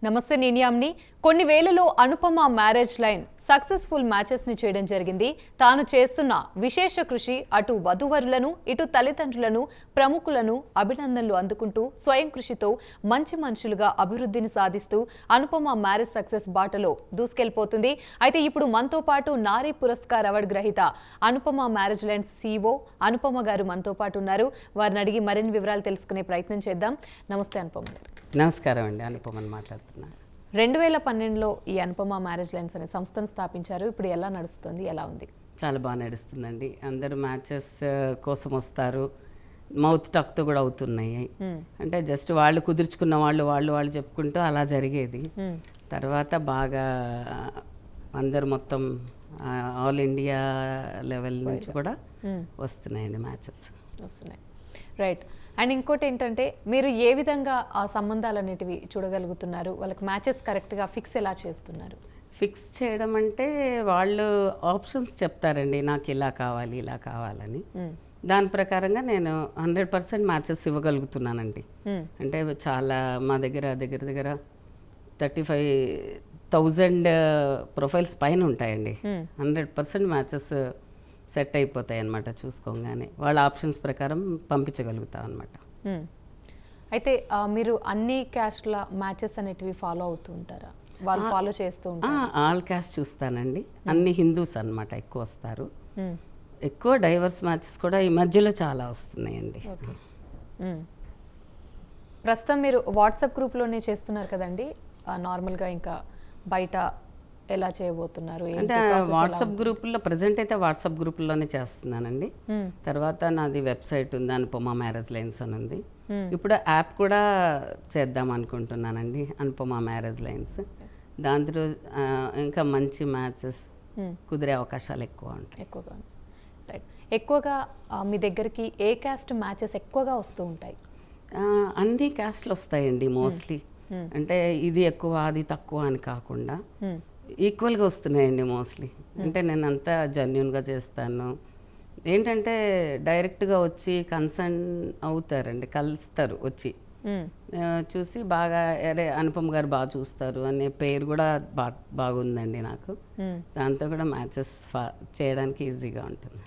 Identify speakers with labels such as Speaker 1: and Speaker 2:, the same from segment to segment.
Speaker 1: నమస్తే నేను యామ్ని. కొన్ని వేలలో Anupama marriage line successful matches ని చేయడం జరిగింది. తాను చేస్తున్న విశేష కృషి అటు వధువరులను ఇటు తల్లిదండ్రులను ప్రముఖులను అభినందనలు అందుకుంటూ స్వయం కృషితో మంచి మనుషులుగా అభివృద్ధిని సాధిస్తూ అనుపమ మ్యారేజ్ సక్సెస్ బాటలో దూసుకెళ్లిపోతుంది. అయితే ఇప్పుడు మనతో పాటు నారీ పురస్కార్ అవార్డు గ్రహీత Anupama marriage line CEO Anupama గారు మనతో పాటు ఉన్నారు. వారిని అడిగి మరిన్ని వివరాలు తెలుసుకునే ప్రయత్నం చేద్దాం. నమస్తే అనుపమ గారు.
Speaker 2: నమస్కారం అండి, అనుపమని మాట్లాడుతున్నా.
Speaker 1: 2012లో ఈ అనుపమ మ్యారేజ్ లైన్స్ అనే సంస్థను స్థాపించారు. ఇప్పుడు ఎలా నడుస్తుంది, ఎలా ఉంది?
Speaker 2: చాలా బాగా నడుస్తుందండి. అందరూ మ్యాచెస్ కోసం వస్తారు, మౌత్ టాక్తో కూడా అవుతున్నాయి. అంటే జస్ట్ వాళ్ళు కుదుర్చుకున్న వాళ్ళు చెప్పుకుంటూ అలా జరిగేది. తర్వాత బాగా అందరు మొత్తం ఆల్ ఇండియా లెవెల్ నుంచి కూడా వస్తున్నాయండి మ్యాచెస్.
Speaker 1: వస్తున్నాయి, రైట్. అండ్ ఇంకోటి ఏంటంటే మీరు ఏ విధంగా ఆ సంబంధాలు అనేటివి చూడగలుగుతున్నారు? వాళ్ళకి మ్యాచెస్ కరెక్ట్గా ఫిక్స్ ఎలా చేస్తున్నారు?
Speaker 2: ఫిక్స్ చేయడం అంటే వాళ్ళు ఆప్షన్స్ చెప్తారండి, నాకు ఇలా కావాలి ఇలా కావాలని. దాని ప్రకారంగా నేను 100% మ్యాచెస్ ఇవ్వగలుగుతున్నానండి. అంటే చాలా మా దగ్గర 35,000 ప్రొఫైల్స్ పైన ఉంటాయండి. 100% మ్యాచెస్ సెట్ అయిపోతాయి అన్నమాట. చూసుకోగానే వాళ్ళ ఆప్షన్స్ ప్రకారం పంపించగలుగుతాం అనమాట.
Speaker 1: అయితే మీరు అన్ని క్యాస్ట్ల మ్యాచెస్ అనేటివి ఫాలో అవుతూ ఉంటారా? వాళ్ళు ఫాలో చేస్తూ ఉంటారా?
Speaker 2: ఆల్ క్యాస్ట్ చూస్తానండి. అన్ని హిందూస్ అన్నమాట ఎక్కువ వస్తారు. ఎక్కువ డైవర్స్ మ్యాచెస్ కూడా ఈ మధ్యలో చాలా వస్తున్నాయండి.
Speaker 1: ప్రస్తుతం మీరు వాట్సాప్ గ్రూప్లోనే చేస్తున్నారు కదండి, నార్మల్గా ఇంకా బయట ఎలా చేయబోతున్నారు?
Speaker 2: అంటే వాట్సాప్ గ్రూపుల్లో ప్రజెంట్ అయితే వాట్సాప్ గ్రూపుల్లోనే చేస్తున్నానండి. తర్వాత నాది వెబ్సైట్ ఉంది, అనుపమ మ్యారేజ్ లైన్స్ అని ఉంది. ఇప్పుడు యాప్ కూడా చేద్దాం అనుకుంటున్నానండి, అనుపమ మ్యారేజ్ లైన్స్. దాంట్లో ఇంకా మంచి మ్యాచెస్ కుదిరే అవకాశాలు ఎక్కువ ఉంటాయి.
Speaker 1: ఎక్కువగా మీ దగ్గరికి ఏ క్యాస్ట్ మ్యాచెస్ ఎక్కువగా వస్తూ ఉంటాయి?
Speaker 2: అన్ని క్యాస్ట్లు వస్తాయండి మోస్ట్లీ. అంటే ఇది ఎక్కువ అది తక్కువ అని కాకుండా ఈక్వల్గా వస్తున్నాయండి మోస్ట్లీ. అంటే నేను అంతా జెన్యూన్గా చేస్తాను. ఏంటంటే డైరెక్ట్గా వచ్చి కన్సర్న్ అవుతారండి, కలుస్తారు వచ్చి చూసి బాగా అరే అనుపమ గారు బాగా చూస్తారు అనే పేరు కూడా బాగుందండి నాకు. దాంతో కూడా మ్యాచెస్ చేయడానికి ఈజీగా ఉంటుంది.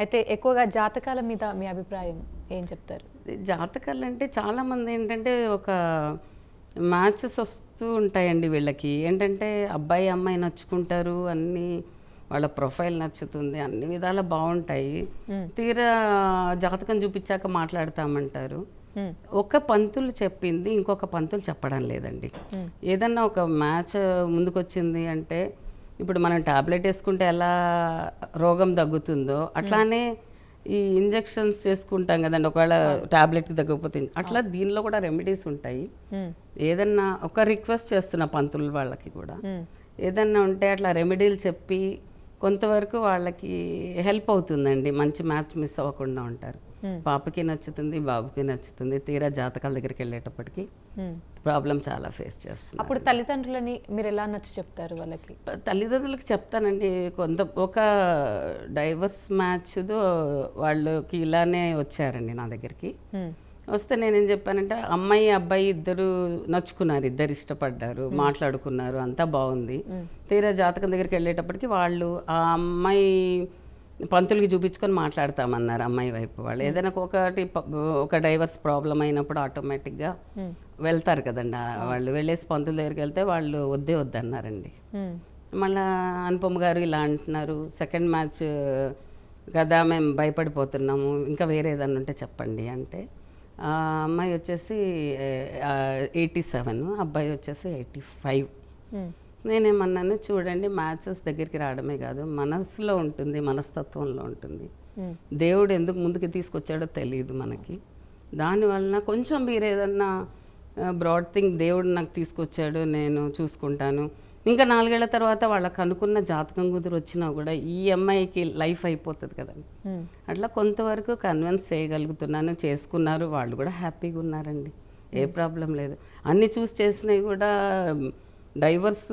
Speaker 1: అయితే ఎక్కువగా జాతకాల మీద మీ అభిప్రాయం ఏం చెప్తారు?
Speaker 2: జాతకాలు అంటే చాలామంది ఏంటంటే ఒక మ్యాచెస్ వస్తూ ఉంటాయండి వీళ్ళకి. ఏంటంటే అబ్బాయి అమ్మాయి నచ్చుకుంటారు, అన్నీ వాళ్ళ ప్రొఫైల్ నచ్చుతుంది, అన్ని విధాలా బాగుంటాయి. తీరా జాతకం చూపించాక మాట్లాడతామంటారు. ఒక పంతులు చెప్పింది ఇంకొక పంతులు చెప్పడం లేదండి. ఏదన్నా ఒక మ్యాచ్ ముందుకొచ్చింది అంటే ఇప్పుడు మనం టాబ్లెట్ వేసుకుంటే ఎలా రోగం తగ్గుతుందో అట్లానే ఈ ఇంజెక్షన్స్ చేసుకుంటాం కదండి, ఒకవేళ టాబ్లెట్కి తగ్గకపోతే అట్లా దీనిలో కూడా రెమెడీస్ ఉంటాయి. ఏదన్నా ఒక రిక్వెస్ట్ చేస్తున్న పంతులు వాళ్ళకి కూడా ఏదన్నా ఉంటే అట్లా రెమెడీలు చెప్పి కొంతవరకు వాళ్ళకి హెల్ప్ అవుతుందండి. మంచి మ్యాచ్ మిస్ అవ్వకుండా ఉంటారు. పాపకి నచ్చుతుంది, బాబుకి నచ్చుతుంది. తీరా జాతకాల దగ్గరికి వెళ్ళేటప్పటికి ప్రాబ్లం చాలా ఫేస్ చేస్తుంది.
Speaker 1: అప్పుడు తల్లిదండ్రులని మీరు ఎలా నచ్చి చెప్తారు వాళ్ళకి?
Speaker 2: తల్లిదండ్రులకి చెప్తానండి. ఒక డైవర్స్ మ్యాచ్తో వాళ్ళకి ఇలానే వచ్చారండి నా దగ్గరికి. వస్తే నేనేం చెప్పానంటే అమ్మాయి అబ్బాయి ఇద్దరు నచ్చుకున్నారు, ఇద్దరు ఇష్టపడ్డారు, మాట్లాడుకున్నారు, అంతా బాగుంది. తీరా జాతకం దగ్గరికి వెళ్ళేటప్పటికి వాళ్ళు ఆ అమ్మాయి పంతులకి చూపించుకొని మాట్లాడతామన్నారు అమ్మాయి వైపు వాళ్ళు. ఏదైనా ఒక డైవర్స్ ప్రాబ్లం అయినప్పుడు ఆటోమేటిక్గా వెళ్తారు కదండి వాళ్ళు. వెళ్ళేసి పంతుల దగ్గరికి వెళ్తే వాళ్ళు వద్దన్నారండి. మళ్ళీ అనుపమ గారు ఇలా అంటున్నారు, సెకండ్ మ్యాచ్ కదా మేము భయపడిపోతున్నాము, ఇంకా వేరే ఏదన్నా ఉంటే చెప్పండి అంటే ఆ అమ్మాయి వచ్చేసి 87, అబ్బాయి వచ్చేసి 85. నేనేమన్నాను, చూడండి మ్యాచెస్ దగ్గరికి రావడమే కాదు మనసులో ఉంటుంది, మనస్తత్వంలో ఉంటుంది. దేవుడు ఎందుకు ముందుకు తీసుకొచ్చాడో తెలియదు మనకి. దానివలన కొంచెం మీరు ఏదన్నా బ్రాడ్ థింగ్ దేవుడు నాకు తీసుకొచ్చాడు, నేను చూసుకుంటాను. ఇంకా 4 ఏళ్ల తర్వాత వాళ్ళకి అనుకున్న జాతకం కుదిరి వచ్చినా కూడా ఈ అమ్మాయికి లైఫ్ అయిపోతుంది కదండి. అట్లా కొంతవరకు కన్విన్స్ చేయగలుగుతున్నాను. చేసుకున్నారు, వాళ్ళు కూడా హ్యాపీగా ఉన్నారండి, ఏ ప్రాబ్లం లేదు. అన్ని చూసి చేసినవి కూడా డైవర్స్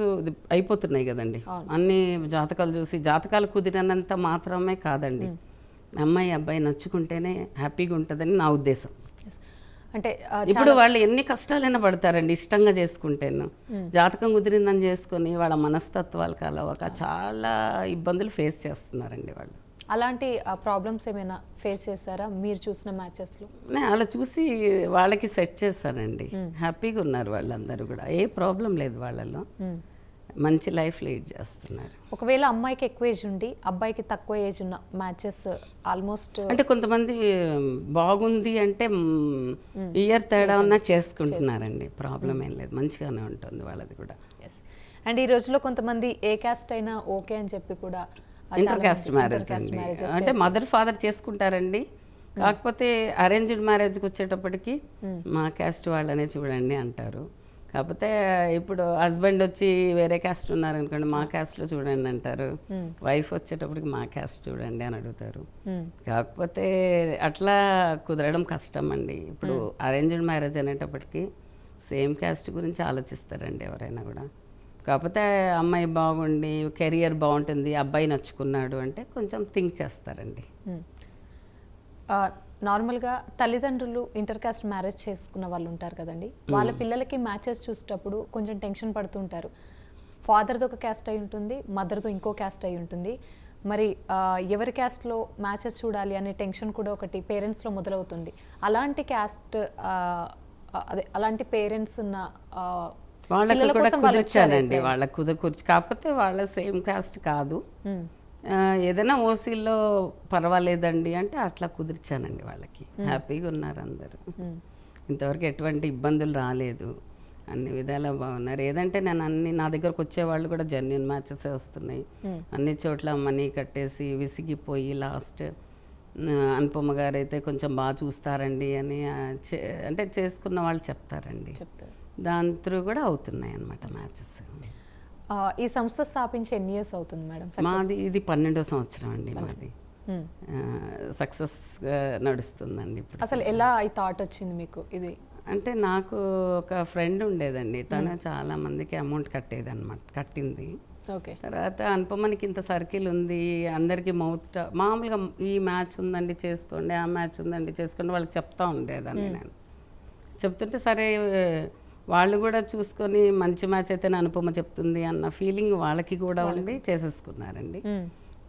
Speaker 2: అయిపోతున్నాయి కదండి. అన్ని జాతకాలు చూసి జాతకాలు కుదిరినంత మాత్రమే కాదండి, అమ్మాయి అబ్బాయి నచ్చుకుంటేనే హ్యాపీగా ఉంటుందని నా ఉద్దేశం.
Speaker 1: అంటే
Speaker 2: ఇప్పుడు వాళ్ళు ఎన్ని కష్టాలైనా పడతారండి ఇష్టంగా చేసుకుంటేను. జాతకం కుదిరిందని చేసుకొని వాళ్ళ మనస్తత్వాలు కలవక చాలా ఇబ్బందులు ఫేస్ చేస్తున్నారండి వాళ్ళు.
Speaker 1: అలాంటి ప్రాబ్లమ్స్ ఏమైనా ఫేస్ చేశారా మీరు చూసిన మ్యాచెస్లో?
Speaker 2: అలా చూసి వాళ్ళకి సెట్ చేస్తానండి. హ్యాపీగా ఉన్నారు వాళ్ళందరూ కూడా, ఏ ప్రాబ్లం లేదు వాళ్ళలో, మంచి లైఫ్ లీడ్ చేస్తున్నారు.
Speaker 1: ఒకవేళ అమ్మాయికి ఎక్కువ ఏజ్ ఉండి అబ్బాయికి తక్కువ ఏజ్ ఉన్న మ్యాచెస్ ఆల్మోస్ట్
Speaker 2: అంటే కొంతమంది బాగుంది అంటే ఇయర్ తేడా ఉన్నా చేసుకుంటున్నారండి, ప్రాబ్లం ఏం లేదు, మంచిగానే ఉంటుంది వాళ్ళది కూడా.
Speaker 1: అండ్ ఈ రోజులో కొంతమంది ఏ క్యాస్ట్ అయినా ఓకే అని చెప్పి కూడా
Speaker 2: ఇంటర్ క్యాస్ట్ మ్యారేజ్ అండి, అంటే మదర్ ఫాదర్ చేసుకుంటారండి. కాకపోతే అరేంజ్డ్ మ్యారేజ్కి వచ్చేటప్పటికి మా క్యాస్ట్ వాళ్ళనే చూడండి అంటారు. కాకపోతే ఇప్పుడు హస్బెండ్ వచ్చి వేరే క్యాస్ట్ ఉన్నారనుకోండి, మా క్యాస్ట్లో చూడండి అంటారు. వైఫ్ వచ్చేటప్పటికి మా క్యాస్ట్ చూడండి అని అడుగుతారు. కాకపోతే అట్లా కుదరడం కష్టం అండి. ఇప్పుడు అరేంజ్డ్ మ్యారేజ్ అనేటప్పటికి సేమ్ క్యాస్ట్ గురించి ఆలోచిస్తారండి ఎవరైనా కూడా. కాకపోతే అమ్మాయి బాగుండి కెరియర్ బాగుంటుంది, అబ్బాయి నచ్చుకున్నాడు అంటే కొంచెం థింక్ చేస్తారండి.
Speaker 1: నార్మల్గా తల్లిదండ్రులు ఇంటర్ కాస్ట్ మ్యారేజ్ చేసుకున్న వాళ్ళు ఉంటారు కదండి, వాళ్ళ పిల్లలకి మ్యాచెస్ చూసేటప్పుడు కొంచెం టెన్షన్ పడుతుంటారు. ఫాదర్ది ఒక క్యాస్ట్ అయి ఉంటుంది, మదర్తో ఇంకో క్యాస్ట్ అయి ఉంటుంది. మరి ఎవరి క్యాస్ట్లో మ్యాచెస్ చూడాలి అనే టెన్షన్ కూడా ఒకటి పేరెంట్స్లో మొదలవుతుంది. అలాంటి క్యాస్ట్ అదే అలాంటి పేరెంట్స్ ఉన్న
Speaker 2: వాళ్ళకి కూడా కుదర్చానండి, వాళ్ళకి కుదర్చి, కాకపోతే వాళ్ళ సేమ్ కాస్ట్ కాదు, ఏదైనా ఓసీలో పర్వాలేదండి అంటే అట్లా కుదిర్చానండి. వాళ్ళకి హ్యాపీగా ఉన్నారు అందరూ, ఇంతవరకు ఎటువంటి ఇబ్బందులు రాలేదు, అన్ని విధాలా బాగున్నారు. ఏదంటే నేను నా దగ్గరకు వచ్చేవాళ్ళు కూడా జెన్యూన్ మ్యాచెస్ వస్తున్నాయి. అన్ని చోట్ల మనీ కట్టేసి విసిగిపోయి లాస్ట్ అనుపమ గారు అయితే కొంచెం బాగా చూస్తారండి అని అంటే చేసుకున్న వాళ్ళు చెప్తారండి. దాని త్రూ కూడా అవుతున్నాయి అన్నమాట మ్యాచెస్.
Speaker 1: ఈ సంస్థ స్థాపించి ఎన్ని ఇయర్స్ అవుతుంది మేడం?
Speaker 2: మాది ఇది 12వ సంవత్సరం అండి, మాది సక్సెస్ నడుస్తుందండి ఇప్పుడు.
Speaker 1: అసలు ఎలా ఈ థాట్ వచ్చింది మీకు ఇది?
Speaker 2: అంటే నాకు ఒక ఫ్రెండ్ ఉండేదండి, తను చాలా మందికి అమౌంట్ కట్టింది.
Speaker 1: ఓకే.
Speaker 2: తర్వాత అనుపమనికి ఇంత సర్కిల్ ఉంది, అందరికీ మామూలుగా ఈ మ్యాచ్ ఉందండి చేసుకోండి, ఆ మ్యాచ్ ఉందండి చేసుకోండి వాళ్ళకి చెప్తా ఉండేదాన్ని. నేను చెప్తుంటే సరే వాళ్ళు కూడా చూసుకొని మంచి మ్యాచ్ అయితే అనుపమ చెప్తుంది అన్న ఫీలింగ్ వాళ్ళకి కూడా ఉండి చేసేసుకున్నారండి.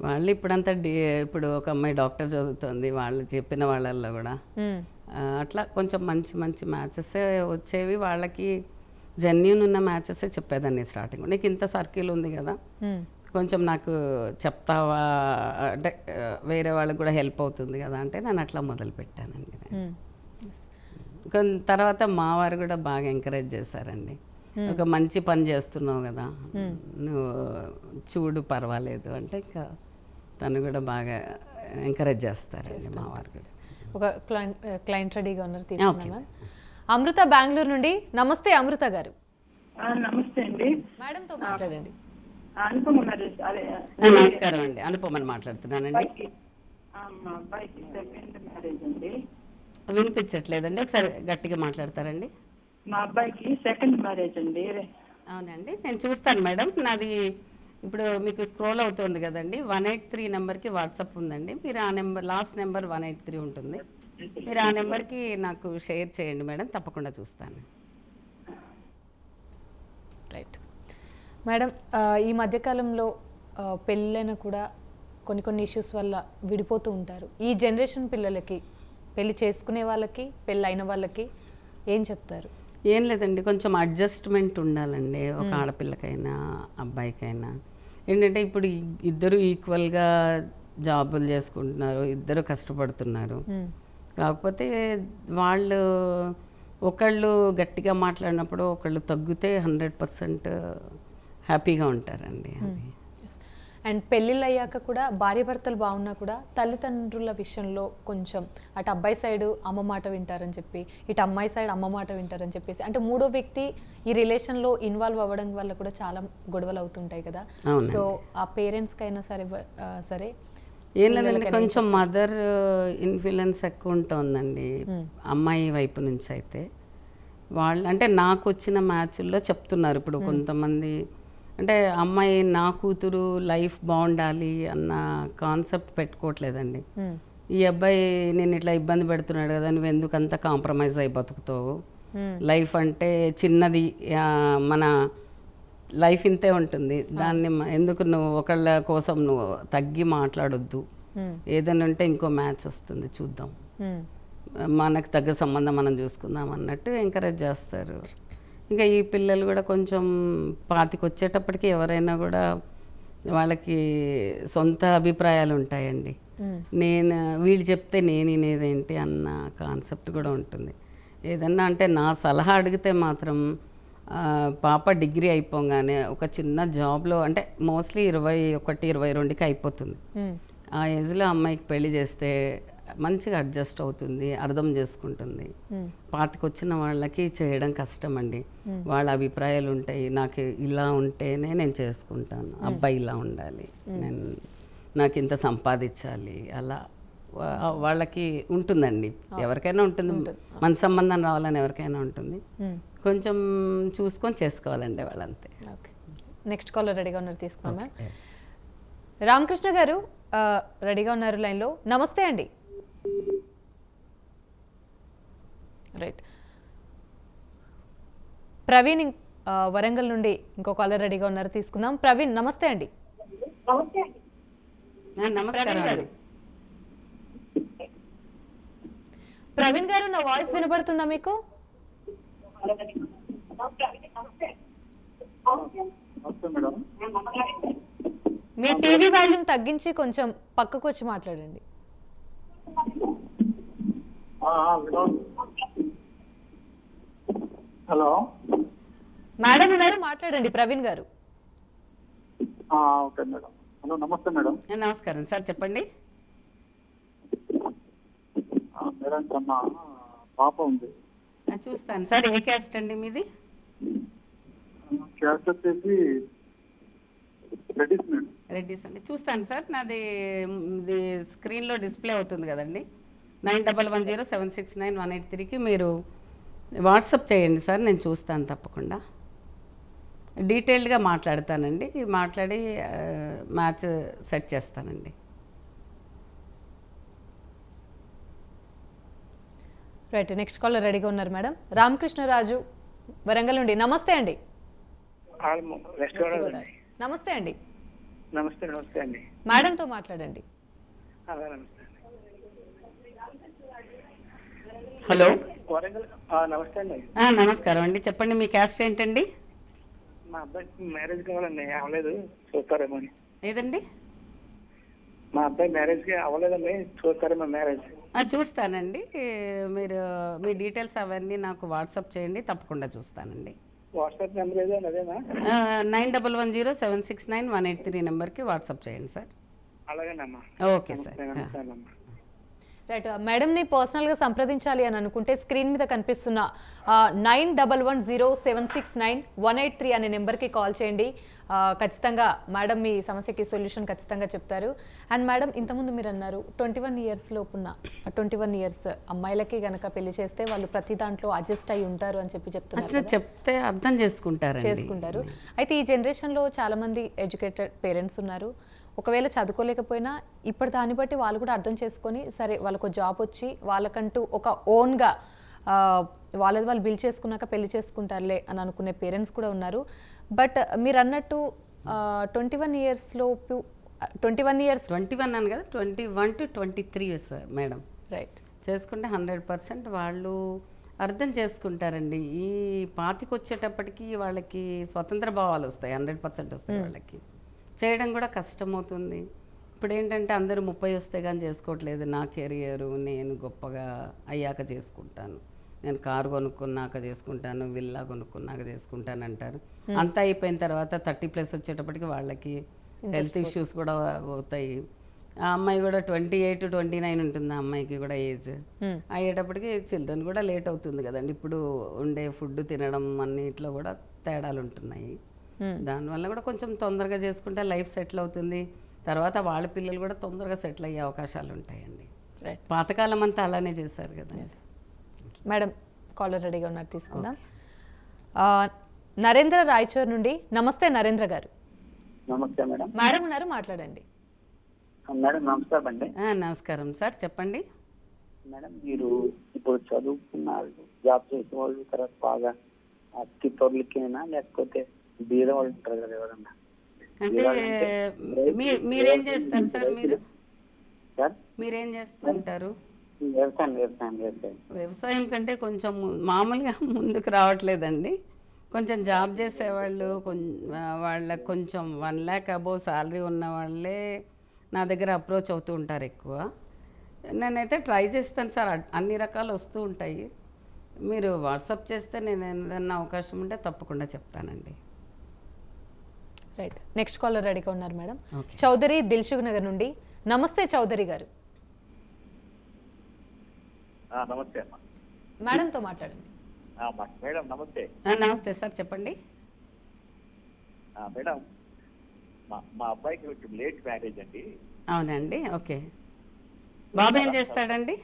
Speaker 2: వాళ్ళు ఇప్పుడు ఒక అమ్మాయి డాక్టర్ చదువుతుంది, వాళ్ళు చెప్పిన వాళ్ళల్లో కూడా అట్లా కొంచెం మంచి మంచి మ్యాచెస్ వచ్చేవి. వాళ్ళకి జెన్యూన్ ఉన్న మ్యాచెస్ చెప్పేదాన్ని స్టార్టింగ్. నీకు ఇంత సర్కిల్ ఉంది కదా, కొంచెం నాకు చెప్తావా అంటే వేరే వాళ్ళకి కూడా హెల్ప్ అవుతుంది కదా అంటే నేను అట్లా మొదలు పెట్టానండి. తర్వాత మా వారు కూడా బాగా ఎంకరేజ్ చేశారండి. ఒక మంచి పని చేస్తున్నావు కదా, నువ్వు చూడు పర్వాలేదు అంటే ఇంకా తను కూడా బాగా ఎంకరేజ్ చేస్తారండి మా వారు కూడా.
Speaker 1: ఒక క్లయింట్ రెడీగా ఉన్నారు, తీసుకున్నామా? అమృత బెంగళూరు నుండి. నమస్తే అమృత గారు.
Speaker 3: నమస్తే అండి
Speaker 1: మేడంతో మాట్లాడండి.
Speaker 2: నమస్కారం అండి, అనుపమని మాట్లాడుతున్నానండి.
Speaker 3: మా అబ్బాయికి సెకండ్ మ్యారేజ్ అండి.
Speaker 2: వినిపించట్లేదండి, ఒకసారి గట్టిగా మాట్లాడతారండి.
Speaker 3: మా అబ్బాయికి సెకండ్ మ్యారేజ్ అండి.
Speaker 2: అవునండి, నేను చూస్తాను మేడం. నాది ఇప్పుడు మీకు స్క్రోల్ అవుతుంది కదండి, 183 నెంబర్కి వాట్సాప్ ఉందండి. మీరు ఆ నెంబర్ లాస్ట్ నెంబర్ 183 ఉంటుంది, మీరు ఆ నెంబర్కి నాకు షేర్ చేయండి మేడం, తప్పకుండా చూస్తాను.
Speaker 1: రైట్ మేడం, ఈ మధ్యకాలంలో పెళ్ళైన కూడా కొన్ని ఇష్యూస్ వల్ల విడిపోతూ ఉంటారు. ఈ జనరేషన్ పిల్లలకి, పెళ్ళి చేసుకునే వాళ్ళకి, పెళ్ళి అయిన వాళ్ళకి ఏం చెప్తారు?
Speaker 2: ఏం లేదండి, కొంచెం అడ్జస్ట్మెంట్ ఉండాలండి, ఒక ఆడపిల్లకైనా అబ్బాయికైనా. ఏంటంటే ఇప్పుడు ఇద్దరు ఈక్వల్గా జాబులు చేసుకుంటున్నారు, ఇద్దరు కష్టపడుతున్నారు. కాకపోతే వాళ్ళు ఒకళ్ళు గట్టిగా మాట్లాడినప్పుడు ఒకళ్ళు తగ్గితే 100% హ్యాపీగా ఉంటారండి. అది
Speaker 1: అండ్ పెళ్ళిళ్ళు అయ్యాక కూడా భార్య భర్తలు బాగున్నా కూడా తల్లిదండ్రుల విషయంలో కొంచెం అటు అబ్బాయి సైడ్ అమ్మ మాట వింటారని చెప్పి, ఇటు అమ్మాయి సైడ్ అమ్మ మాట వింటారని చెప్పేసి, అంటే మూడో వ్యక్తి ఈ రిలేషన్లో ఇన్వాల్వ్ అవ్వడం వల్ల కూడా చాలా గొడవలు అవుతుంటాయి కదా. సో ఆ పేరెంట్స్కైనా సరే
Speaker 2: ఏం లేదండి, కొంచెం మదర్ ఇన్ఫ్లుయెన్స్ ఎక్కువ ఉంటుందండి అమ్మాయి వైపు నుంచి. అయితే వాళ్ళు అంటే నాకు వచ్చిన మ్యాచ్ల్లో చెప్తున్నారు ఇప్పుడు కొంతమంది, అంటే అమ్మాయి నా కూతురు లైఫ్ బాగుండాలి అన్న కాన్సెప్ట్ పెట్టుకోవట్లేదండి. ఈ అబ్బాయి నేను ఇట్లా ఇబ్బంది పెడుతున్నాడు కదా, నువ్వు ఎందుకు అంత కాంప్రమైజ్ అయి బతుకుతావు, లైఫ్ అంటే చిన్నది, మన లైఫ్ ఇంతే ఉంటుంది, దాన్ని ఎందుకు నువ్వు ఒకళ్ళ కోసం నువ్వు తగ్గి మాట్లాడొద్దు, ఏదైనా ఉంటే ఇంకో మ్యాచ్ వస్తుంది చూద్దాం, మనకు తగ్గ సంబంధం మనం చూసుకుందాం అన్నట్టు ఎంకరేజ్ చేస్తారు. ఇంకా ఈ పిల్లలు కూడా కొంచెం 25 వచ్చేటప్పటికి ఎవరైనా కూడా వాళ్ళకి సొంత అభిప్రాయాలు ఉంటాయండి. నేను వీళ్ళు చెప్తే నేను వినేదేంటి అన్న కాన్సెప్ట్ కూడా ఉంటుంది. ఏదన్నా అంటే నా సలహా అడిగితే మాత్రం పాప డిగ్రీ అయిపోగానే ఒక చిన్న జాబ్లో, అంటే మోస్ట్లీ 21, 22కి అయిపోతుంది. ఆ ఏజ్లో అమ్మాయికి పెళ్లి చేస్తే మంచిగా అడ్జస్ట్ అవుతుంది, అర్థం చేసుకుంటుంది. 25 వచ్చిన వాళ్ళకి చేయడం కష్టం అండి. వాళ్ళ అభిప్రాయాలు ఉంటాయి, నాకు ఇలా ఉంటేనే నేను చేసుకుంటాను, అబ్బాయి ఇలా ఉండాలి, నాకు ఇంత సంపాదించాలి, అలా వాళ్ళకి ఉంటుందండి. ఎవరికైనా ఉంటుంది, మన సంబంధం రావాలని ఎవరికైనా ఉంటుంది. కొంచెం చూసుకొని చేసుకోవాలండి వాళ్ళంతే.
Speaker 1: ఓకే, నెక్స్ట్ కాలర్ రెడీగా ఉన్నారు, తీసుకున్నాం. రామకృష్ణ గారు రెడీగా ఉన్నారు లైన్లో. నమస్తే అండి. రైట్, ప్రవీణ్ వరంగల్ నుండి ఇంకో కాలర్ రెడీగా ఉన్నారు, తీసుకుందాం. ప్రవీణ్ నమస్తే అండి.
Speaker 2: నమస్కారం గారు.
Speaker 1: ప్రవీణ్ గారు, నా వాయిస్ వినపడుతుందా మీకు? మీ టీవీ వాల్యూమ్ తగ్గించి కొంచెం పక్కకు వచ్చి మాట్లాడండి.
Speaker 3: హలో
Speaker 1: మేడం ఉన్నారు, మాట్లాడండి ప్రవీణ్ గారు.
Speaker 3: Okay madam. హలో, నమస్తే మేడం.
Speaker 2: నమస్కారం సార్, చెప్పండి.
Speaker 3: మేడం, మా పాప ఉంది.
Speaker 2: చూస్తాను సార్. ఏ క్యాస్ట్ అండి మీది?
Speaker 3: క్యాస్ట్ వచ్చేసి రెడ్డిస్ మేడం.
Speaker 2: రెడ్డిస్ అండి. చూస్తాను సార్. నాది ఇది స్క్రీన్లో డిస్ప్లే అవుతుంది కదండి. 9110769183కి మీరు వాట్సాప్ చేయండి సార్, నేను చూస్తాను తప్పకుండా. డీటెయిల్డ్గా మాట్లాడతానండి, మాట్లాడి మ్యాచ్ సెట్ చేస్తానండి.
Speaker 1: రైట్, నెక్స్ట్ కాలర్ రెడీగా ఉన్నారు మేడం. రామకృష్ణరాజు వరంగల్ నుండి. నమస్తే అండి. నమస్తే అండి.
Speaker 3: నమస్తే. నమస్తే అండి.
Speaker 1: మేడంతో మాట్లాడండి.
Speaker 2: హలో,
Speaker 3: నమస్తే అండి.
Speaker 2: నమస్కారం అండి, చెప్పండి. మీ క్యాస్ట్ ఏంటండి?
Speaker 3: మా అబ్బాయికి మ్యారేజ్ కావాలండి, అవ్వలేదు, చూస్తారేమో అని.
Speaker 2: ఏదండి?
Speaker 3: మా అబ్బాయి మ్యారేజ్కి అవ్వలేదండి, చూస్తారేమో మ్యారేజ్.
Speaker 2: చూస్తానండి. మీరు మీ డీటెయిల్స్ అవన్నీ నాకు వాట్సాప్ చేయండి, తప్పకుండా చూస్తానండి.
Speaker 3: వాట్సాప్ నెంబర్ ఏదో అదేనా?
Speaker 2: 9110769183 నెంబర్కి వాట్సాప్ చేయండి సార్.
Speaker 3: అలాగేనమ్మా.
Speaker 2: Okay sir.
Speaker 1: రైట్, మేడంని పర్సనల్గా సంప్రదించాలి అని అనుకుంటే స్క్రీన్ మీద కనిపిస్తున్న 9110769183 అనే నెంబర్కి కాల్ చేయండి. ఖచ్చితంగా మేడం మీ సమస్యకి సొల్యూషన్ ఖచ్చితంగా చెప్తారు. అండ్ మేడం, ఇంతకుముందు మీరు అన్నారు 21 ఇయర్స్ లోపున్న 21 ఇయర్స్ అమ్మాయిలకి గనక పెళ్లి చేస్తే వాళ్ళు ప్రతి దాంట్లో అడ్జస్ట్ అయి ఉంటారు అని చెప్తున్నారు.
Speaker 2: చెప్తే అర్థం చేసుకుంటారు.
Speaker 1: అయితే ఈ జనరేషన్లో చాలామంది ఎడ్యుకేటెడ్ పేరెంట్స్ ఉన్నారు. ఒకవేళ చదువుకోలేకపోయినా ఇప్పుడు దాన్ని బట్టి వాళ్ళు కూడా అర్థం చేసుకొని, సరే వాళ్ళకు జాబ్ వచ్చి వాళ్ళకంటూ ఒక ఓన్గా వాళ్ళది వాళ్ళు బిల్డ్ చేసుకున్నాక పెళ్లి చేసుకుంటారులే అని అనుకునే పేరెంట్స్ కూడా ఉన్నారు. బట్ మీరు అన్నట్టు 21 ఇయర్స్లోపు 21
Speaker 2: అని కదా, 21 to 23 ఇయర్స్ మేడం.
Speaker 1: రైట్,
Speaker 2: చేసుకుంటే 100% వాళ్ళు అర్థం చేసుకుంటారండి. ఈ 25 వచ్చేటప్పటికి వాళ్ళకి స్వతంత్ర భావాలు వస్తాయి, 100% వస్తాయి. వాళ్ళకి చేయడం కూడా కష్టమవుతుంది. ఇప్పుడు ఏంటంటే అందరూ 30 వస్తే కానీ చేసుకోవట్లేదు. నా కెరియరు నేను గొప్పగా అయ్యాక చేసుకుంటాను, నేను కారు కొనుక్కున్నాక చేసుకుంటాను, విల్లా కొనుక్కున్నాక చేసుకుంటాను అంటారు. అంతా అయిపోయిన తర్వాత 30+ వచ్చేటప్పటికి వాళ్ళకి హెల్త్ ఇష్యూస్ కూడా అవుతాయి. ఆ అమ్మాయి కూడా 28 to 29 ఉంటుంది, ఆ అమ్మాయికి కూడా ఏజ్ అయ్యేటప్పటికి చిల్డ్రన్ కూడా లేట్ అవుతుంది కదండి. ఇప్పుడు ఉండే ఫుడ్ తినడం అన్నిట్లో కూడా తేడాలు ఉంటున్నాయి. దానివల్ల కూడా కొంచెం తొందరగా చేసుకుంటే లైఫ్ సెటిల్ అవుతుంది. తర్వాత వాళ్ళ పిల్లలు కూడా తొందరగా సెటిల్ అయ్యే అవకాశాలు ఉంటాయండి. పాతకాలం అంతా అలానే చేశారు కదా.
Speaker 1: మేడం, కాలర్ రెడీగా ఉన్నారు, తీసుకుందాం. నరేంద్ర రాయచూర్ నుండి. నమస్తే నరేంద్ర గారు.
Speaker 3: నమస్తే మేడం.
Speaker 1: మేడం ఉన్నారు, మాట్లాడండి.
Speaker 3: మేడం నమస్కారం అండి.
Speaker 2: నమస్కారం సార్, చెప్పండి.
Speaker 3: మేడం మీరు ఇప్పుడు చదువుకున్న వాళ్ళు, జాబ్ చేసే వాళ్ళు, తర్వాత బాగా స్థితోర్లకేనా లేకపోతే బీద వాళ్ళు ఉంటారు కదా ఎవరన్నా?
Speaker 2: అంటే మీరేం చేస్తారు సార్?
Speaker 3: సార్
Speaker 2: మీరేం చేస్తూ ఉంటారు?
Speaker 3: వ్యవసాయం.
Speaker 2: వ్యవసాయం కంటే కొంచెం మామూలుగా ముందుకు రావట్లేదండి. కొంచెం జాబ్ చేసేవాళ్ళు వాళ్ళకి కొంచెం 1 lakh అబోవ్ శాలరీ ఉన్న వాళ్ళే నా దగ్గర అప్రోచ్ అవుతూ ఉంటారు ఎక్కువ. నేనైతే ట్రై చేస్తాను సార్, అన్ని రకాలు వస్తూ ఉంటాయి. మీరు వాట్సాప్ చేస్తే నేను ఏదైనా అవకాశం ఉంటే తప్పకుండా చెప్తానండి.
Speaker 1: రైట్, నెక్స్ట్ కాలర్ రెడీగా ఉన్నారు మేడం.
Speaker 2: ఓకే.
Speaker 1: చౌదరి దిల్సుఖ్ నగర్ నుండి. నమస్తే చౌదరి గారు.
Speaker 3: నమస్తే అమ్మా.
Speaker 1: మేడంతో మాట్లాడండి.
Speaker 3: మేడం నమస్తే.
Speaker 2: నమస్తే సార్, చెప్పండి.
Speaker 3: మేడం మా అబ్బాయికి కొంచెం లేట్ మ్యారేజ్ అండి.
Speaker 2: అవునండి, ఓకే. బాబు ఏం చేస్తాడండి?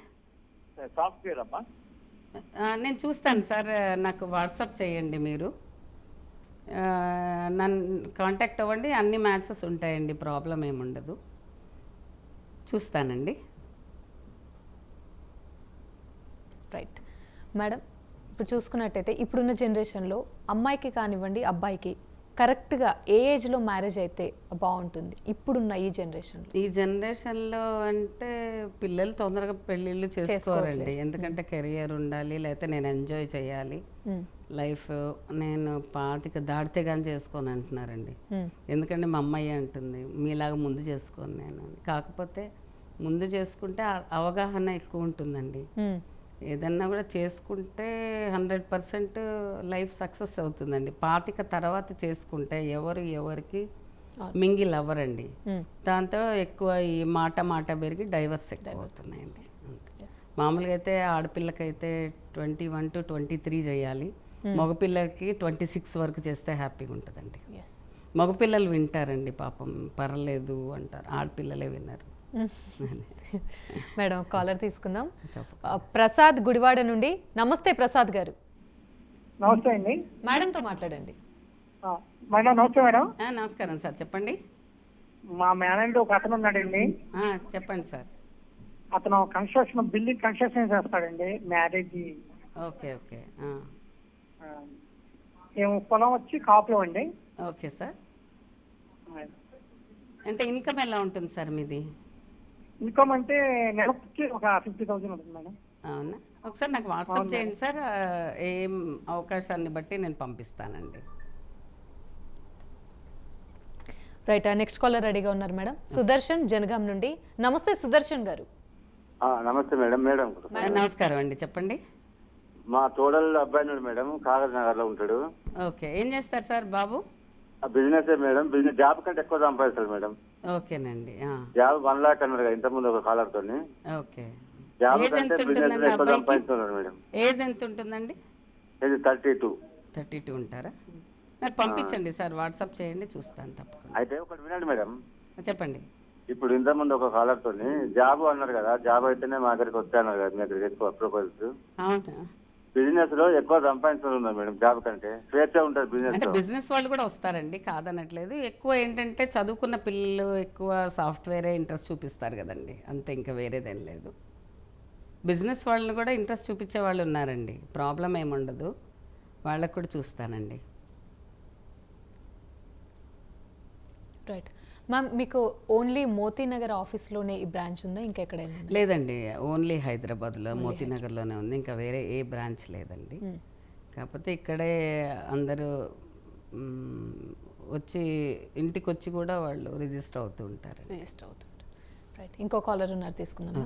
Speaker 3: సాఫ్ట్వేర్ అమ్మా.
Speaker 2: నేను చూస్తాను సార్, నాకు వాట్సాప్ చేయండి మీరు. నన్ను కాంటాక్ట్ అవ్వండి, అన్ని మ్యాచెస్ ఉంటాయండి, ప్రాబ్లం ఏముండదు. చూస్తానండి.
Speaker 1: రైట్ మేడం, ఇప్పుడు చూసుకున్నట్టయితే ఇప్పుడున్న జనరేషన్లో అమ్మాయికి కానివ్వండి అబ్బాయికి కరెక్ట్గా ఏ ఏజ్లో మ్యారేజ్ అయితే బాగుంటుంది ఇప్పుడున్న ఈ
Speaker 2: జనరేషన్లో అంటే పిల్లలు తొందరగా పెళ్ళిళ్ళు చేసుకోరండి. ఎందుకంటే కెరియర్ ఉండాలి, లేకపోతే నేను ఎంజాయ్ చేయాలి లైఫ్, నేను 25 దాటితే కానీ చేసుకోని అంటున్నారండి. ఎందుకంటే మా అమ్మాయి అంటుంది మీలాగా ముందు చేసుకోను నేను. కాకపోతే ముందు చేసుకుంటే అవగాహన ఎక్కువ ఉంటుందండి. ఏదన్నా కూడా చేసుకుంటే 100% లైఫ్ సక్సెస్ అవుతుందండి. 25 తర్వాత చేసుకుంటే ఎవరికి మింగిల్ అవ్వరండి. దాంతో ఎక్కువ ఈ మాట పెరిగి డైవర్స్ ఎక్కువ అవుతున్నాయండి. మామూలుగా అయితే ఆడపిల్లకైతే 21 to 23 చేయాలి, మగపిల్లలకి 26 వరకు చేస్తే హ్యాపీగా ఉంటుందండి. మగపిల్లలు వింటారండి, పాపం పర్లేదు అంటారు, ఆడపిల్లలే విన్నారు.
Speaker 1: మేడం కాలర్ తీసుకుందాం. ప్రసాద్ గుడివాడ నుండి. నమస్తే ప్రసాద్ గారు.
Speaker 3: నమస్తే అండి.
Speaker 1: మేడంతో మాట్లాడండి.
Speaker 3: మేడం నమస్తే మేడం.
Speaker 2: నమస్కారం సార్, చెప్పండి.
Speaker 3: మా మేనేజర్ ఒక అతను ఉన్నాడండి.
Speaker 2: చెప్పండి సార్.
Speaker 3: అతను బిల్డింగ్ కన్స్ట్రక్షన్ చేస్తాడండి. మ్యారేజ్.
Speaker 2: Okay okay.
Speaker 3: మేము పొలం వచ్చి కాపులో అండి.
Speaker 2: Okay sir. అంటే ఇన్కమ్ ఎలా ఉంటుంది సార్ మీది?
Speaker 3: ఇన్కమ్ అంటే నెలకి ఒక 50,000 ఉంటుంది మేడం.
Speaker 2: అవునా, ఒకసారి నాకు వాట్సాప్ చేయండి సార్, ఏం అవకాశాన్ని బట్టి నేను పంపిస్తానండి.
Speaker 1: రైట్, నెక్స్ట్ కాలర్ రెడీగా ఉన్నారు మేడం. సుదర్శన్ జనగాం నుండి. నమస్తే సుదర్శన్ గారు.
Speaker 4: నమస్తే మేడం.
Speaker 2: నమస్కారం అండి, చెప్పండి.
Speaker 4: మా తోడలు అబ్బాయి మేడం, కాగజ్ నగర్ లో ఉంటాడు.
Speaker 2: ఓకే, ఏం చేస్తారు సార్ బాబు?
Speaker 4: Business madam. బిజినెస్ జాబ్ కంటే ఎక్కువ సంపాదిస్తాడు మేడం.
Speaker 2: ఓకేనండి.
Speaker 4: జాబ్ 1 lakh అన్నారు ఇంత ముందు ఒక కాలర్ తోని.
Speaker 2: ఓకే.
Speaker 4: జాబ్
Speaker 2: ఏజ్ ఎంత
Speaker 4: కంటే బిజినెస్
Speaker 2: ఉంటుందండి
Speaker 4: ఎక్కువ
Speaker 2: అబ్బాయికి?
Speaker 4: సంపాదిస్తున్నాడు మేడం.
Speaker 2: ఏజ్ ఎంత ఉంటుందండి?
Speaker 4: ఇది 32.
Speaker 2: 32 ఉంటారా? నాకు పంపించండి సార్, వాట్సాప్ చేయండి, చూస్తాను తప్పకుండా.
Speaker 4: అయితే ఒకటి వినండి మేడం.
Speaker 2: చెప్పండి.
Speaker 4: ఇప్పుడు ఇంత ముందు ఒక కాలర్ తోని జాబ్ అన్నారు కదా, జాబ్ అయితేనే మా దగ్గరికి వస్తాయన్నారు కదా, మీ దగ్గరికి ఎక్కువ ప్రపోజల్స్.
Speaker 2: అవునా?
Speaker 4: బిజినెస్ లో ఎక్కువ సంపాదించడం మేడం, జాబ్ కంటే స్వేచ్ఛ ఉంటుంది బిజినెస్
Speaker 2: అంటే
Speaker 4: లో.
Speaker 2: బిజినెస్ వాళ్ళు కూడా వస్తారండి, కాదనట్లేదు. ఎక్కువ ఏంటంటే చదువుకున్న పిల్లలు ఎక్కువ సాఫ్ట్వేరే ఇంట్రెస్ట్ చూపిస్తారు కదండి, అంతే, ఇంకా వేరేదేం లేదు. బిజినెస్ వాళ్ళని కూడా ఇంట్రెస్ట్ చూపించే వాళ్ళు ఉన్నారండి, ప్రాబ్లం ఏముండదు, వాళ్ళకు కూడా చూస్తానండి.
Speaker 1: రైట్ మ్యామ్, మీకు ఓన్లీ మోతీనగర్ ఆఫీస్లోనే ఈ బ్రాంచ్ ఉందా, ఇంకెక్కడైనా?
Speaker 2: లేదండి, ఓన్లీ హైదరాబాద్లో మోతీనగర్లోనే ఉంది, ఇంకా వేరే ఏ బ్రాంచ్ లేదండి. కాకపోతే ఇక్కడే అందరూ వచ్చి ఇంటికి వచ్చి కూడా వాళ్ళు రిజిస్టర్ అవుతూ ఉంటారు.
Speaker 1: రైట్, ఇంకో కాలర్ ఉన్నారు, తీసుకుందాం.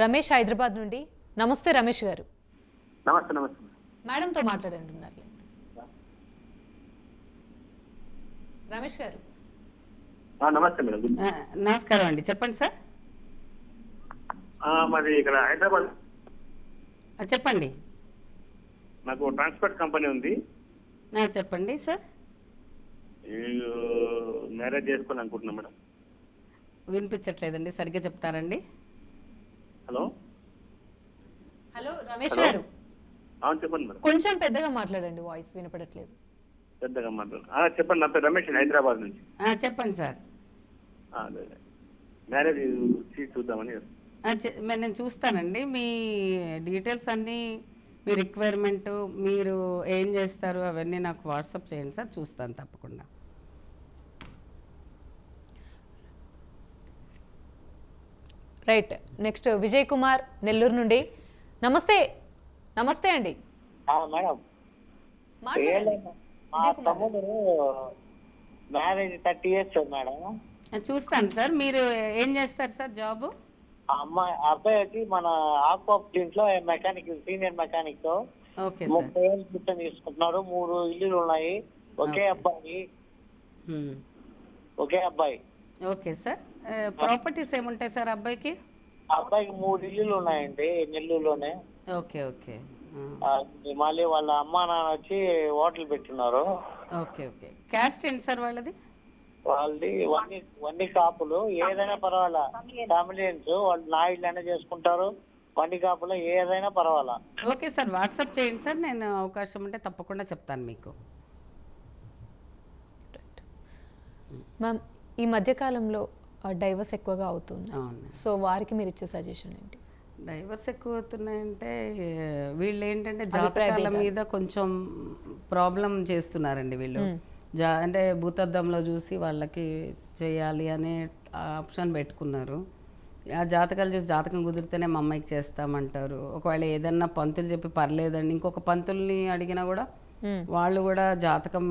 Speaker 1: రమేష్ హైదరాబాద్ నుండి. నమస్తే రమేష్ గారు.
Speaker 3: నమస్తే.
Speaker 1: మేడంతో మాట్లాడండి ఉన్నారు. రమేష్ గారు.
Speaker 3: నమస్తే మేడం.
Speaker 2: నమస్కారం అండి, చెప్పండి సార్.
Speaker 3: మరి ఇక్కడ హైదరాబాద్
Speaker 2: చెప్పండి.
Speaker 3: నాకు ట్రాన్స్పోర్ట్ కంపెనీ ఉంది.
Speaker 2: చెప్పండి సార్.
Speaker 3: మ్యారేజ్ చేసుకోవాలి అనుకుంటున్నా మేడం.
Speaker 2: వినిపించట్లేదండి, సరిగ్గా చెప్తారండి.
Speaker 1: హలో రమేష్ గారు.
Speaker 3: చెప్పండి మేడం.
Speaker 1: కొంచెం పెద్దగా మాట్లాడండి, వాయిస్ వినపడట్లేదు.
Speaker 3: పెద్దగా మాట్లాడు. చెప్పండి, నా పేరు రమేష్, హైదరాబాద్ నుంచి.
Speaker 2: చెప్పండి సార్.
Speaker 4: మ్యారేజ్ చూద్దామని.
Speaker 2: నేను చూస్తానండి మీ డీటెయిల్స్ అన్నీ, మీ రిక్వైర్మెంట్, మీరు ఏం చేస్తారు అవన్నీ నాకు వాట్సాప్ చేయండి సార్, చూస్తాను తప్పకుండా.
Speaker 1: రైట్. నెక్స్ట్ విజయ్ కుమార్ నెల్లూరు నుండి. నమస్తే. నమస్తే అండి.
Speaker 3: మేడం,
Speaker 1: మాట్లాడండి
Speaker 3: మా
Speaker 1: విజయ్ కుమార్.
Speaker 3: తమ్ముడు మ్యారేజ్ 30 years మేడం.
Speaker 2: చూస్తాను సార్. మీరు ఏం చేస్తారు సార్ జాబ్?
Speaker 3: అబ్బాయి వచ్చి మన ఆక్వాప్ దీంట్లో mechanic, senior mechanic.
Speaker 2: Okay sir.
Speaker 3: 30 ఏళ్ళు క్రితం తీసుకుంటున్నారు. 3 ఇల్లులు ఉన్నాయి. ఒకే అబ్బాయి.
Speaker 2: Okay sir. ప్రాపర్టీస్ ఏముంటాయి సార్ అబ్బాయికి?
Speaker 3: అబ్బాయికి 3 ఇల్లులు ఉన్నాయండి నెల్లూరులోనే.
Speaker 2: Okay okay.
Speaker 3: మళ్ళీ వాళ్ళ అమ్మా నాన్న వచ్చి హోటల్ పెట్టున్నారు.
Speaker 2: Okay okay. క్యాస్ట్ ఏంటి సార్ వాళ్ళది?
Speaker 3: వాళ్ళది వన్ని కాపులు. ఏదైనా పర్వాలా, ఫ్యామిలీన్స్ వాళ్ళు నా ఇళ్ళనే చేసుకుంటారు. వన్ని కాపులో ఏదైనా పర్వాలా.
Speaker 2: ఓకే సార్, వాట్సాప్ చేయండి సార్, నేను అవకాశం ఉంటే తప్పకుండా చెప్తాను మీకు.
Speaker 1: మ్యామ్, ఈ మధ్యకాలంలో డైవర్స్ ఎక్కువగా అవుతుంది.
Speaker 2: అవును.
Speaker 1: సో వారికి మీరు ఇచ్చే సజెషన్ ఏంటి?
Speaker 2: డైవర్స్ ఎక్కువ అవుతున్నాయంటే వీళ్ళు ఏంటంటే జాతకాల మీద కొంచెం ప్రాబ్లం చేస్తున్నారండి వీళ్ళు. అంటే భూతద్దంలో చూసి వాళ్ళకి చేయాలి అనే ఆప్షన్ పెట్టుకున్నారు. ఆ జాతకాలు చూసి జాతకం కుదిరితేనే మా అమ్మాయికి చేస్తామంటారు. ఒకవేళ ఏదన్నా పంతులు చెప్పి పర్లేదండి, ఇంకొక పంతుల్ని అడిగినా కూడా వాళ్ళు కూడా జాతకం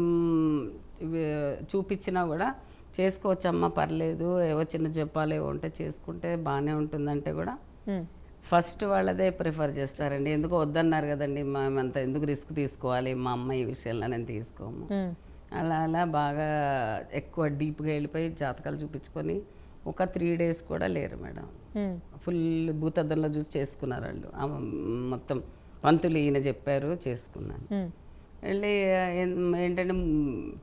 Speaker 2: చూపించినా కూడా చేసుకోవచ్చమ్మా పర్లేదు, ఏవో చిన్న జపాలు ఏవో ఉంటే చేసుకుంటే బాగానే ఉంటుందంటే కూడా ఫస్ట్ వాళ్ళదే ప్రిఫర్ చేస్తారండి. ఎందుకు వద్దన్నారు కదండి, మేమంతా ఎందుకు రిస్క్ తీసుకోవాలి, మా అమ్మ ఈ విషయంలో నేను తీసుకోము. అలా అలా బాగా ఎక్కువ డీప్గా వెళ్ళిపోయి జాతకాలు చూపించుకొని ఒక 3 days కూడా లేరు మేడం. ఫుల్ భూతద్దంలో చూసి చేసుకున్నారు వాళ్ళు. మొత్తం పంతులు ఈయన చెప్పారు, చేసుకున్నాను. వెళ్ళి ఏంటంటే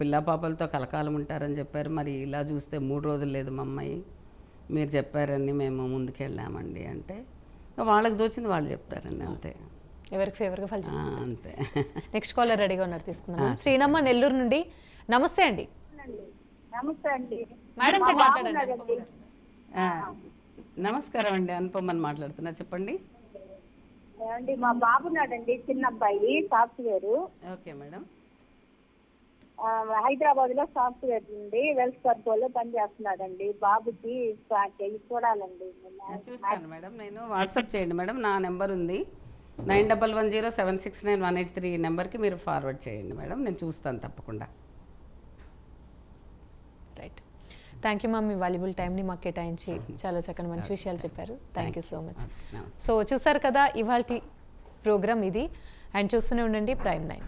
Speaker 2: పిల్ల పాపలతో కలకాలం ఉంటారని చెప్పారు. మరి ఇలా చూస్తే 3 రోజులు లేదు మా అమ్మాయి, మీరు చెప్పారని మేము ముందుకు వెళ్ళామండి అంటే వాళ్ళకి దోచింది వాళ్ళు చెప్తారండి, అంతే.
Speaker 1: ఎవరికి ఫేవర్గా ఫలితం
Speaker 2: అంతే.
Speaker 1: నెక్స్ట్ కాలర్ రెడీగా ఉన్నారు, తీసుకుందాం. శ్రీనమ్మ నెల్లూరు నుండి. నమస్తే అండి.
Speaker 5: నమస్తే అండి.
Speaker 1: మేడం తో మాట్లాడండి.
Speaker 2: నమస్కారం అండి, అనుపమని మాట్లాడుతున్నా, చెప్పండి.
Speaker 5: ఏమండి, మా బాబు నాడండి, చిన్న అబ్బాయి, సాఫ్ట్వేర్.
Speaker 2: Okay madam.
Speaker 5: హైదరాబాద్ లో సాఫ్ట్వేర్ నుండి వెల్స్ ఫర్గోలో పనిచేస్తున్నాడండి. బాబుకి చూడాలండి.
Speaker 2: చూస్తాను మేడం, నేను వాట్సాప్ చేయండి మేడం, నా నెంబర్ ఉంది 91076918 నెంబర్కి మీరు ఫార్వర్డ్ చేయండి మేడం, నేను చూస్తాను తప్పకుండా.
Speaker 1: Right. Thank you ma'am, me valuable టైంని మాకు కేటాయించి చాలా చక్కని మంచి విషయాలు చెప్పారు. Thank you so much. So చూసారు కదా ఇవాల్టి ప్రోగ్రామ్ ఇది, అండ్ చూస్తూనే ఉండండి Prime 9.